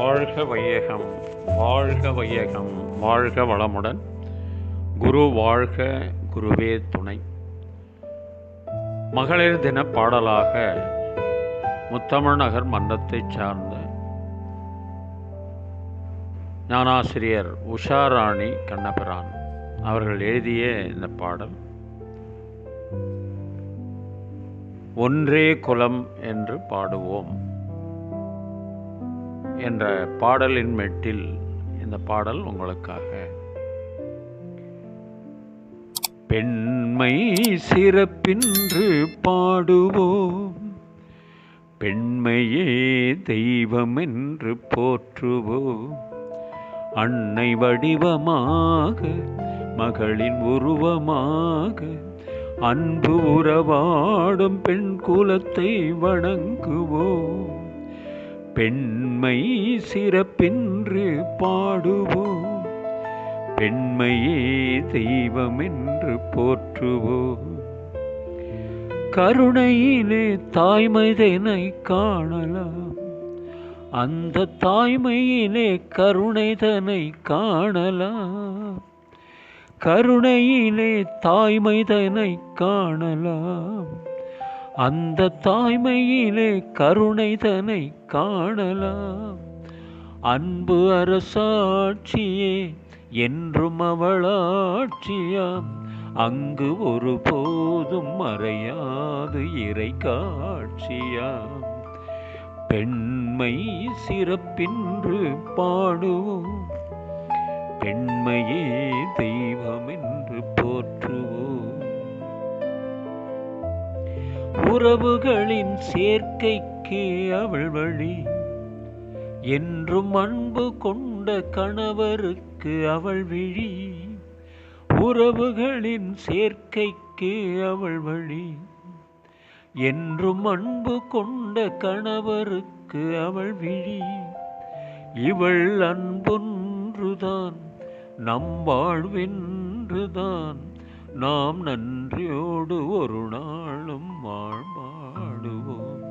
வாழ்க வையகம், வாழ்க வையகம், வாழ்க வளமுடன். குரு வாழ்க, குருவே துணை. மகளிர் தின பாடலாக முத்தமிழ் நகர் மன்றத்தைச் சார்ந்த ஞானாசிரியர் உஷாராணி கண்ணபிரான் அவர்கள் எழுதிய இந்த பாடல் ஒன்றே குலம் என்று பாடுவோம் என்ற பாடலின் மெட்டில் இந்த பாடல் உங்களுக்காக. பெண்மை சிறப்பின்று பாடுவோம், பெண்மையே தெய்வம் என்று போற்றுவோம். அன்னை வடிவமாக, மகளின் உருவமாக, அன்பு உறவாடும் பெண் குலத்தை வணங்குவோம். பெண்மை சிறப்பின்று பாடுவோம், பெண்மையே தெய்வம் என்று போற்றுவோம். கருணையிலே தாய்மைதனை காணலாம், அந்த தாய்மையிலே கருணைதனை காணலாம். கருணையிலே தாய்மைதனை காணலாம், அந்த தாய்மையிலே கருணைதனை காணலாம். அன்பு அரசாட்சியே என்றும் அவளாட்சியாம், அங்கு ஒரு போதும் மறையாது இறை காட்சியாம். பெண்மை சிறப்பின்று பாடுவோம், பெண்மையே தெய்வம் என்று போற்றுவோம். உறவுகளின் சேர்க்கைக்கு அவள் வழி, என்றும் அன்பு கொண்ட கணவருக்கு அவள் விழி. உறவுகளின் சேர்க்கைக்கு அவள் வழி, என்றும் அன்பு கொண்ட கணவருக்கு அவள் விழி. இவள் அன்பொன்றுதான் நம் வாழ்வென்றுதான், நாம் நன்றியோடு ஒரு நாளும் வாழ்வாடுவோம்.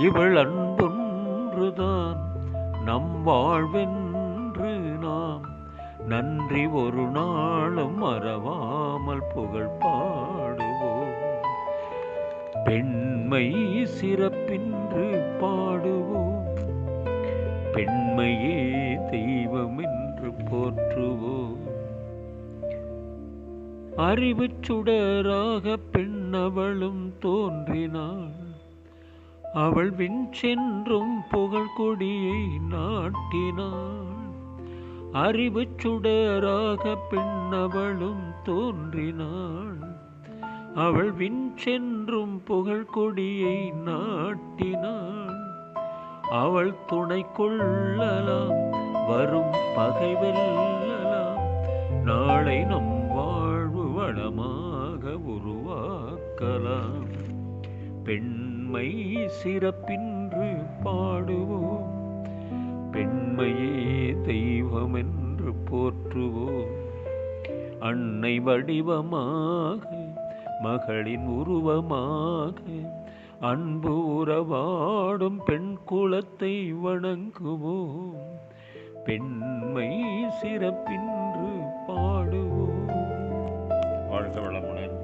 இவள் அன்பொன்றுதான் நம் வாழ்வென்று, நாம் நன்றி ஒரு நாளும் மறவாமல் புகழ் பாடுவோம். பெண்மை சிறப்பின்று பாடுவோம், பெண்மையே தெய்வம் என்று போற்றுவோம். அறிவு சுடராக பெண்ணவளும் தோன்றினாள், அவள் விண் சென்றும் புகழ் கொடியை நாட்டினாள். அறிவு சுடராக பெண்ணவளும் தோன்றினாள், அவள் விண் சென்றும் புகழ் கொடியை நாட்டினாள். அவள் துணை கொள்ளலாம், வரும் பகை வெல்லலாம், நாளை நம் வாழ்வு வளமாக உருவாக்கலாம். பெண்மை சிறப்பின்று பாடுவோம், பெண்மையே தெய்வம் என்று போற்றுவோம். அன்னை வடிவமாக, மகளின் உருவமாக, அன்பு உறவாடும் பெண் குலத்தை வணங்குவோம். பெண்மை சிறப்பின்று பாடுவோம். வாழ்க வளமுடன்.